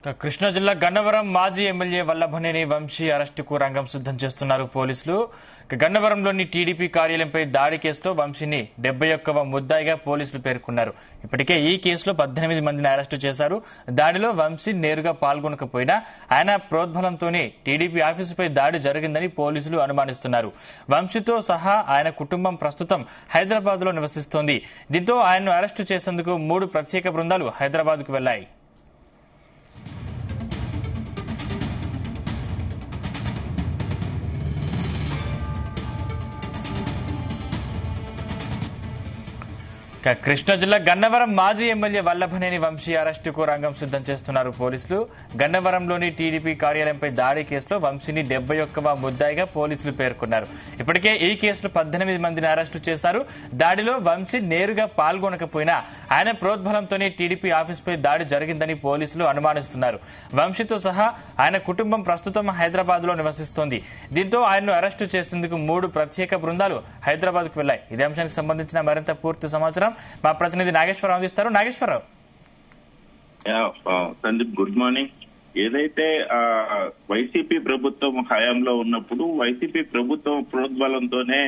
కృష్ణా జిల్లా గన్నవరం మాజీ ఎమ్మెల్యే వల్లభనేని వంశీ అరెస్టుకు రంగం సిద్ధం చేస్తున్నారు పోలీసులు. గన్నవరంలోని టీడీపీ కార్యాలయంపై దాడి కేసులో వంశీని 71వ ముద్దాయిగా పోలీసులు పేర్కొన్నారు. ఇప్పటికే ఈ కేసులో 18 మందిని అరెస్టు చేశారు. దాడిలో వంశీ నేరుగా పాల్గొనకపోయినా ఆయన ప్రోద్బలంతోనే టీడీపీ ఆఫీసుపై దాడి జరిగిందని పోలీసులు అనుమానిస్తున్నారు. వంశీతో సహా ఆయన కుటుంబం ప్రస్తుతం హైదరాబాద్ లో నివసిస్తోంది. దీంతో ఆయన్ను అరెస్టు చేసేందుకు 3 ప్రత్యేక బృందాలు హైదరాబాద్ కు వెళ్లాయి. కృష్ణా జిల్లా గన్నవరం మాజీ ఎమ్మెల్యే వల్లభనేని వంశీ అరెస్టుకు రంగం సిద్ధం చేస్తున్నారు పోలీసులు. గన్నవరంలోని టీడీపీ కార్యాలయంపై దాడి కేసులో వంశీని 71వ ముద్దాయిగా పోలీసులు పేర్కొన్నారు. ఇప్పటికే ఈ కేసులో 18 మందిని అరెస్టు చేశారు. దాడిలో వంశీ నేరుగా పాల్గొనకపోయినా ఆయన ప్రోద్బలంతోనే టీడీపీ ఆఫీసుపై దాడి జరిగిందని పోలీసులు అనుమానిస్తున్నారు. వంశీతో సహా ఆయన కుటుంబం ప్రస్తుతం హైదరాబాద్ లో నివసిస్తోంది. దీంతో ఆయన్ను అరెస్టు చేసేందుకు 3 ప్రత్యేక బృందాలు హైదరాబాద్ కు వెళ్లాయి. ఇదే అంశానికి సంబంధించిన మరింత పూర్తి సమాచారం మా ప్రతినిధి నాగేశ్వరరావు అందిస్తారు. Nageswararao, Sandeep, good morning. ఏదైతే వైసీపీ ప్రభుత్వం హయాంలో ఉన్నప్పుడు వైసీపీ ప్రభుత్వం ప్రోద్బలంతోనే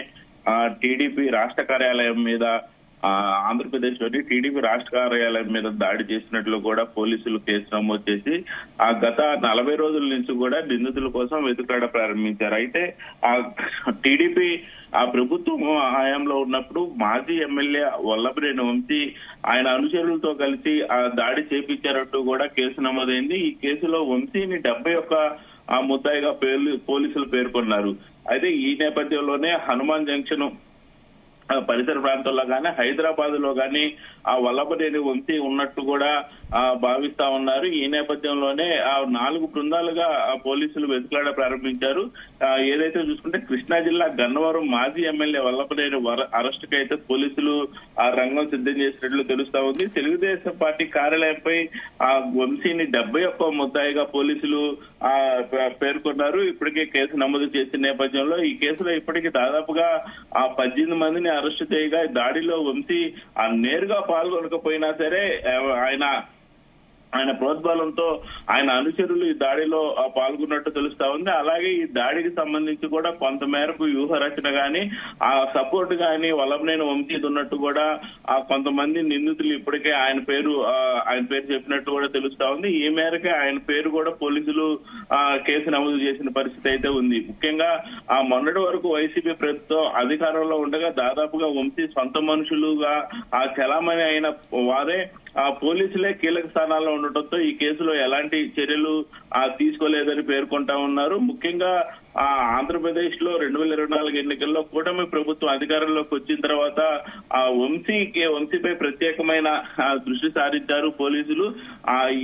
టీడీపీ రాష్ట్ర కార్యాలయం మీద ఆంధ్రప్రదేశ్ లోని టీడీపీ రాష్ట్ర కార్యాలయం మీద దాడి చేసినట్లు కూడా పోలీసులు కేసు నమోదు చేసి గత 40 రోజుల నుంచి కూడా నిందితుల కోసం వెతుకాడ ప్రారంభించారు. అయితే టీడీపీ ప్రభుత్వం హయాంలో ఉన్నప్పుడు మాజీ ఎమ్మెల్యే వల్లభనేని వంశీ ఆయన అనుచరులతో కలిసి దాడి చేపించారంటూ కూడా కేసు నమోదైంది. ఈ కేసులో వంశీని 71 ముద్దాయిగా పోలీసులు పేర్కొన్నారు. అయితే ఈ నేపథ్యంలోనే హనుమాన్ జంక్షన్ పరిసర ప్రాంతాల్లో గానీ హైదరాబాద్ లో గానీ వల్లభనేని వంశీ ఉన్నట్టు కూడా భావిస్తా ఉన్నారు. ఈ నేపథ్యంలోనే 4 బృందాలుగా పోలీసులు వెతుకులాడ ప్రారంభించారు. ఏదైతే చూసుకుంటే కృష్ణా జిల్లా గన్నవరం మాజీ ఎమ్మెల్యే వల్లభనేని అరెస్టుకు అయితే పోలీసులు రంగం సిద్ధం చేసినట్లు తెలుస్తా ఉంది. తెలుగుదేశం పార్టీ కార్యాలయంపై వంశీని 71వ ముద్దాయిగా పోలీసులు పేర్కొన్నారు. ఇప్పటికే కేసు నమోదు చేసిన నేపథ్యంలో ఈ కేసులో ఇప్పటికీ దాదాపుగా 18 మందిని అరెస్టు చేయగా దాడిలో వంశీ నేరుగా పాల్గొనకపోయినా సరే ఆయన ప్రోద్బలంతో ఆయన అనుచరులు ఈ దాడిలో పాల్గొన్నట్టు తెలుస్తా ఉంది. అలాగే ఈ దాడికి సంబంధించి కూడా కొంత మేరకు వ్యూహ రచన గాని సపోర్ట్ గాని వల్లభనేని వంశీ ఉన్నట్టు కూడా కొంతమంది నిందితులు ఇప్పటికే ఆయన పేరు చెప్పినట్టు కూడా తెలుస్తా ఉంది. ఈ మేరకే ఆయన పేరు కూడా పోలీసులు కేసు నమోదు చేసిన పరిస్థితి అయితే ఉంది. ముఖ్యంగా మొన్నటి వరకు వైసీపీ ప్రభుత్వం అధికారంలో ఉండగా దాదాపుగా వంశీ సొంత మనుషులుగా చలామణి అయిన వారే పోలీసులే కీలక స్థానాల్లో ఉండటంతో ఈ కేసులో ఎలాంటి చర్యలు తీసుకోలేదని పేర్కొంటా ఉన్నారు. ముఖ్యంగా ఆంధ్రప్రదేశ్ లో 2024 ఎన్నికల్లో కూటమి ప్రభుత్వం అధికారంలోకి వచ్చిన తర్వాత వంశీపై ప్రత్యేకమైన దృష్టి సారించారు పోలీసులు.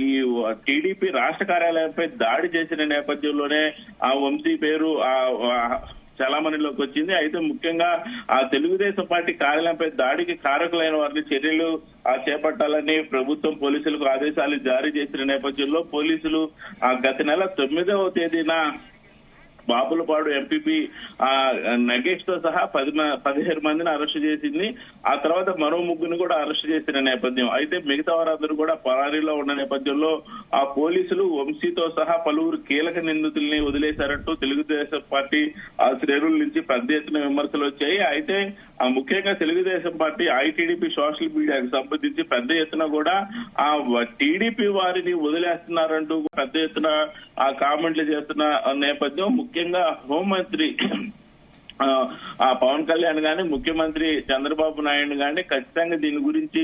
ఈ టీడీపీ రాష్ట్ర కార్యాలయంపై దాడి చేసిన నేపథ్యంలోనే వంశీ పేరు చలామణిలోకి వచ్చింది. అయితే ముఖ్యంగా తెలుగుదేశం పార్టీ కార్యాలయంపై దాడికి కారకులైన వారిని చర్యలు చేపట్టాలని ప్రభుత్వం పోలీసులకు ఆదేశాలు జారీ చేసిన నేపథ్యంలో పోలీసులు గత నెల 9వ తేదీన బాపులపాడు ఎంపీపీ నగేష్ తో సహా 17 మందిని అరెస్టు చేసింది. ఆ తర్వాత మరో 3 కూడా అరెస్టు చేసిన నేపథ్యం. అయితే మిగతా వారందరూ కూడా పరారీలో ఉన్న నేపథ్యంలో పోలీసులు వంశీతో సహా పలువురు కీలక నిందితుల్ని వదిలేశారంటూ తెలుగుదేశం పార్టీ శ్రేణుల నుంచి పెద్ద ఎత్తున విమర్శలు వచ్చాయి. అయితే ముఖ్యంగా తెలుగుదేశం పార్టీ ఐటీడీపీ సోషల్ మీడియాకు సంబంధించి పెద్ద ఎత్తున కూడా టీడీపీ వారిని వదిలేస్తున్నారంటూ పెద్ద ఎత్తున కామెంట్లు చేస్తున్న నేపథ్యం. ముఖ్యంగా హోంమంత్రి పవన్ కళ్యాణ్ గాని ముఖ్యమంత్రి చంద్రబాబు నాయుడు గాని ఖచ్చితంగా దీని గురించి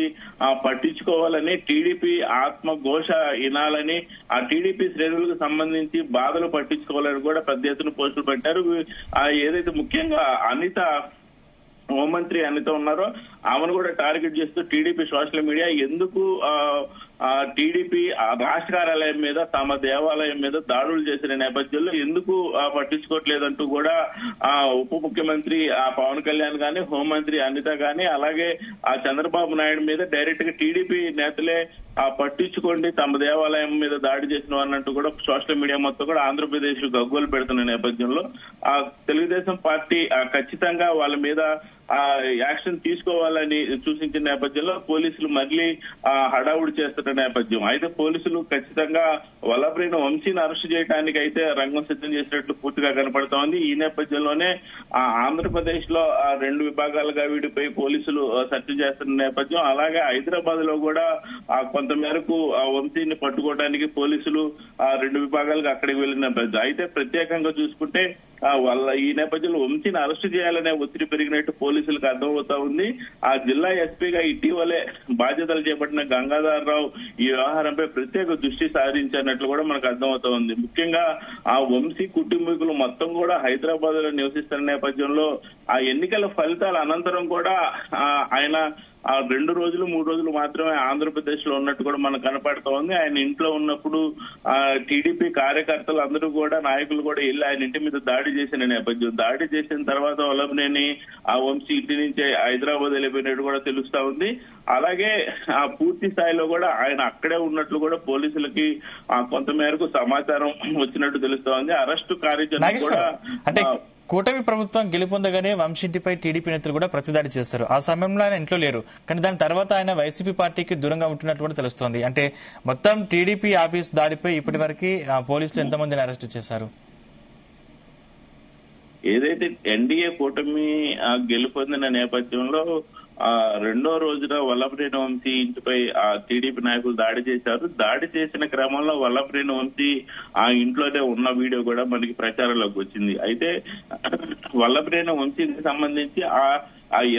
పట్టించుకోవాలని, టీడీపీ ఆత్మఘోష వినాలని, టీడీపీ శ్రేణులకు సంబంధించి బాధలు పట్టించుకోవాలని కూడా పెద్ద ఎత్తున పోస్టులు పెట్టారు. ఏదైతే ముఖ్యంగా హోంమంత్రి అనిత ఉన్నారో ఆమెను కూడా టార్గెట్ చేస్తూ టీడీపీ సోషల్ మీడియా ఎందుకు టీడీపీ రాష్ట్ర కార్యాలయం మీద తమ దేవాలయం మీద దాడులు చేసిన నేపథ్యంలో ఎందుకు పట్టించుకోవట్లేదంటూ కూడా ఉప ముఖ్యమంత్రి పవన్ కళ్యాణ్ గాని హోంమంత్రి అనిత గాని అలాగే చంద్రబాబు నాయుడు మీద డైరెక్ట్ గా టీడీపీ నేతలే పట్టించుకోండి తమ దేవాలయం మీద దాడి చేసిన వారినంటూ కూడా సోషల్ మీడియా మొత్తం కూడా ఆంధ్రప్రదేశ్ గగ్గోలు పెడుతున్న నేపథ్యంలో తెలుగుదేశం పార్టీ ఖచ్చితంగా వాళ్ళ మీద యాక్షన్ తీసుకోవాలని సూచించిన నేపథ్యంలో పోలీసులు మళ్ళీ హడావుడి చేస్తున్న నేపథ్యం. అయితే పోలీసులు ఖచ్చితంగా వల్లభనేని వంశీని అరెస్ట్ చేయడానికి అయితే రంగం సిద్ధం చేసినట్లు పూర్తిగా కనపడుతోంది. ఈ నేపథ్యంలోనే ఆంధ్రప్రదేశ్ లో 2 విభాగాలుగా విడిపోయి పోలీసులు సెర్చ్ చేస్తున్న నేపథ్యం. అలాగే హైదరాబాద్ లో కూడా కొంత మేరకు వంశీని పట్టుకోవడానికి పోలీసులు 2 విభాగాలుగా అక్కడికి వెళ్లిన నేపథ్యం. అయితే ప్రత్యేకంగా చూసుకుంటే ఈ నేపథ్యంలో వంశీని అరెస్ట్ చేయాలనే ఒత్తిడి పెరిగినట్టు పోలీసులకు అర్థమవుతా ఉంది. ఆ జిల్లా ఎస్పీగా ఇటీవలే బాధ్యతలు చేపట్టిన గంగాధరరావు ఈ వ్యవహారంపై ప్రత్యేక దృష్టి సారించినట్లు కూడా మనకు అర్థమవుతా ఉంది. ముఖ్యంగా ఆ వంశీ కుటుంబీకులు మొత్తం కూడా హైదరాబాద్ లో నివసిస్తున్న నేపథ్యంలో ఆ ఎన్నికల ఫలితాల అనంతరం కూడా ఆయన 2 రోజులు 3 రోజులు మాత్రమే ఆంధ్రప్రదేశ్ లో ఉన్నట్టు కూడా మనకు కనపడుతూ ఉంది. ఆయన ఇంట్లో ఉన్నప్పుడు టీడీపీ కార్యకర్తలు అందరూ కూడా నాయకులు కూడా వెళ్ళి ఆయన ఇంటి మీద దాడి చేసిన నేపథ్యం. దాడి చేసిన తర్వాత వల్లభనేని వంశీ ఇంటి నుంచే హైదరాబాద్ వెళ్ళిపోయినట్టు కూడా తెలుస్తా ఉంది. అలాగే పూర్తి స్థాయిలో కూడా ఆయన అక్కడే ఉన్నట్లు కూడా పోలీసులకి కొంత మేరకు సమాచారం వచ్చినట్టు తెలుస్తా ఉంది. అరెస్టు కార్యాచరణ కూడా కూటమి ప్రభుత్వం గెలుపొందగానే వంశీంటిపై టీడీపీ నేతలు కూడా ప్రతిదాడి చేశారు. ఆ సమయంలో ఆయన ఇంట్లో లేరు, కానీ దాని తర్వాత ఆయన వైసీపీ పార్టీకి దూరంగా ఉంటున్నట్టు కూడా తెలుస్తోంది. అంటే మొత్తం టీడీపీ ఆఫీస్ దాడిపై ఇప్పటి వరకు పోలీసులు ఎంతమందిని అరెస్ట్ చేశారు? ఏదైతే ఎన్డీఏ కూటమి గెలుపొందిన నేపథ్యంలో 2వ రోజున వల్లభనేని వంశీ ఇంటిపై టీడీపీ నాయకులు దాడి చేశారు. దాడి చేసిన క్రమంలో వల్లభనేని వంశీ ఆ ఇంట్లోనే ఉన్న వీడియో కూడా మనకి ప్రచారంలోకి వచ్చింది. అయితే వల్లభనేని వంశీకి సంబంధించి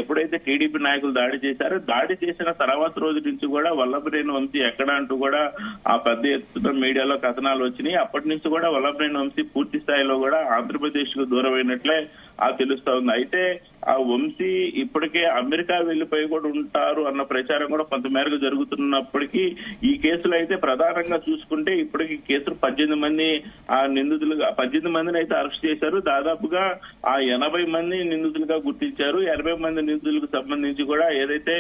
ఎప్పుడైతే టీడీపీ నాయకులు దాడి చేశారో దాడి చేసిన తర్వాత రోజు నుంచి కూడా వల్లభనేని వంశీ ఎక్కడ అంటూ కూడా పెద్ద ఎత్తున మీడియాలో కథనాలు వచ్చినాయి. అప్పటి నుంచి కూడా వల్లభనేని వంశీ పూర్తి స్థాయిలో కూడా ఆంధ్రప్రదేశ్ కు దూరమైనట్లే తెలుస్తా ఉంది. అయితే ఆ వంశీ ఇప్పటికే అమెరికా వెళ్లిపోయి కూడా ఉంటారు అన్న ప్రచారం కూడా కొంత మేరకు జరుగుతున్నప్పటికీ ఈ కేసులు అయితే ప్రధానంగా చూసుకుంటే ఇప్పటికీ కేసులు 18 మంది నిందితులుగా 18 మందిని అయితే అరెస్ట్ చేశారు. దాదాపుగా 80 మంది నిందితులుగా గుర్తించారు. 80 మంది నిందితులకు సంబంధించి కూడా ఏదైతే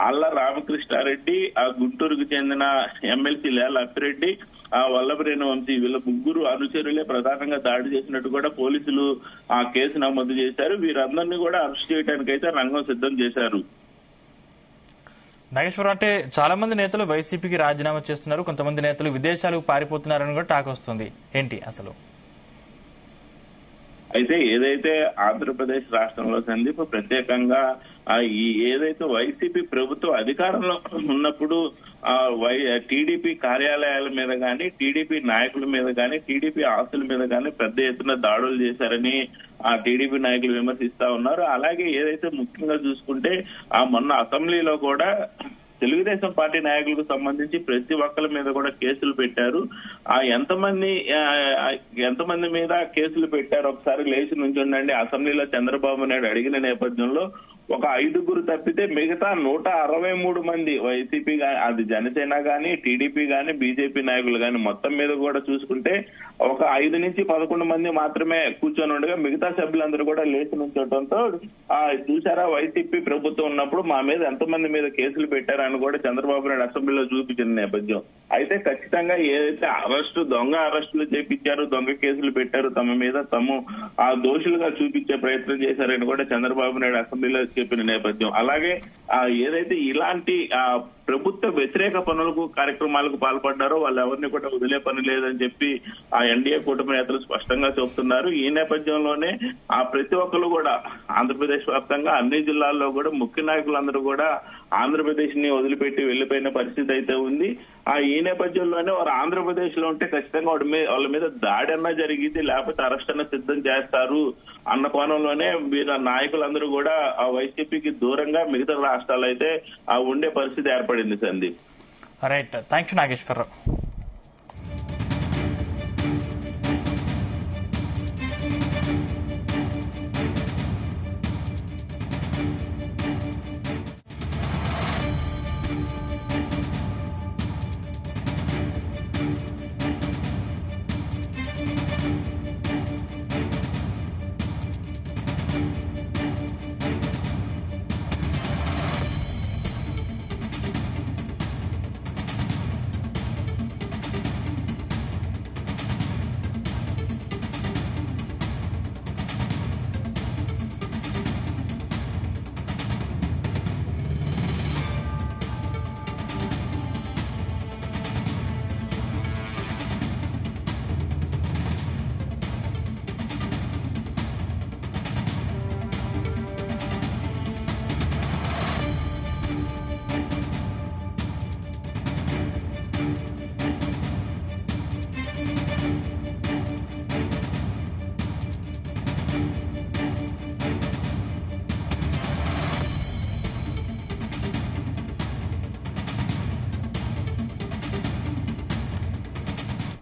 ఆళ్ల రామకృష్ణారెడ్డి గుంటూరుకు చెందిన ఎమ్మెల్సీ లేళ్ల అప్పిరెడ్డి వల్లభనేని వంశీ వీళ్ళ 3 అనుచరులే ప్రధానంగా దాడి చేసినట్టు కూడా పోలీసులు ఆ కేసు నమోదు చేశారు. వీరందరినీ కూడా అరెస్ట్ చేయడానికి అయితే రంగం సిద్ధం చేశారు. నాగేశ్వరరావు, అంటే చాలా మంది నేతలు వైసీపీకి రాజీనామా చేస్తున్నారు, కొంతమంది నేతలు విదేశాలకు పారిపోతున్నారని కూడా టాక్ వస్తుంది. ఏంటి అసలు? అయితే ఏదైతే ఆంధ్రప్రదేశ్ రాష్ట్రంలో సందీప్ ప్రత్యేకంగా ఏదైతే వైసీపీ ప్రభుత్వం అధికారంలో ఉన్నప్పుడు టీడీపీ కార్యాలయాల మీద గానీ టీడీపీ నాయకుల మీద గానీ టీడీపీ ఆస్తుల మీద గానీ పెద్ద ఎత్తున దాడులు చేశారని టీడీపీ నాయకులు విమర్శిస్తా ఉన్నారు. అలాగే ఏదైతే ముఖ్యంగా చూసుకుంటే మొన్న అసెంబ్లీలో కూడా తెలుగుదేశం పార్టీ నాయకులకు సంబంధించి ప్రతి ఒక్కరి మీద కూడా కేసులు పెట్టారు. ఎంతమంది మీద కేసులు పెట్టారు ఒకసారి లేచి నుంచి ఉండండి. అసెంబ్లీలో చంద్రబాబు నాయుడు అడిగిన నేపథ్యంలో ఒక 5గురు తప్పితే మిగతా 163 మంది వైసీపీ అది జనసేన గాని టీడీపీ గాని బీజేపీ నాయకులు గాని మొత్తం మీద కూడా చూసుకుంటే ఒక 5 నుంచి 11 మంది మాత్రమే కూర్చొని ఉండగా మిగతా సభ్యులందరూ కూడా లేచి నుంచోవడంతో చూసారా వైసీపీ ప్రభుత్వం ఉన్నప్పుడు మా మీద ఎంతమంది మీద కేసులు పెట్టారని కూడా చంద్రబాబు నాయుడు అసెంబ్లీలో చూపించిన నేపథ్యం. అయితే ఖచ్చితంగా ఏదైతే దొంగ అరెస్టులు చేపించారు, దొంగ కేసులు పెట్టారు, తమ మీద తాము దోషులుగా చూపించే ప్రయత్నం చేశారని కూడా చంద్రబాబు నాయుడు అసెంబ్లీలో చెప్పిన నేపథ్యం. అలాగే ఏదైతే ఇలాంటి ప్రభుత్వ వ్యతిరేక పనులకు కార్యక్రమాలకు పాల్పడ్డారో వాళ్ళు ఎవరిని కూడా వదిలే పని లేదని చెప్పి ఎన్డీఏ కూటమి నేతలు స్పష్టంగా చెబుతున్నారు. ఈ నేపథ్యంలోనే ప్రతి ఒక్కరు కూడా ఆంధ్రప్రదేశ్ వ్యాప్తంగా అన్ని జిల్లాల్లో కూడా ముఖ్య నాయకులందరూ కూడా ఆంధ్రప్రదేశ్ ని వదిలిపెట్టి వెళ్లిపోయిన పరిస్థితి అయితే ఉంది. ఈ నేపథ్యంలోనే వారు ఆంధ్రప్రదేశ్ లో ఉంటే ఖచ్చితంగా వాళ్ళ మీద దాడి అన్నా జరిగింది, లేకపోతే అరెస్ట్ అన్న సిద్ధం చేస్తారు అన్న కోణంలోనే వీళ్ళ నాయకులందరూ కూడా వైసీపీకి దూరంగా మిగతా రాష్ట్రాలు అయితే ఉండే పరిస్థితి ఏర్పడింది. Sandeep, right, thanks Nageswararao.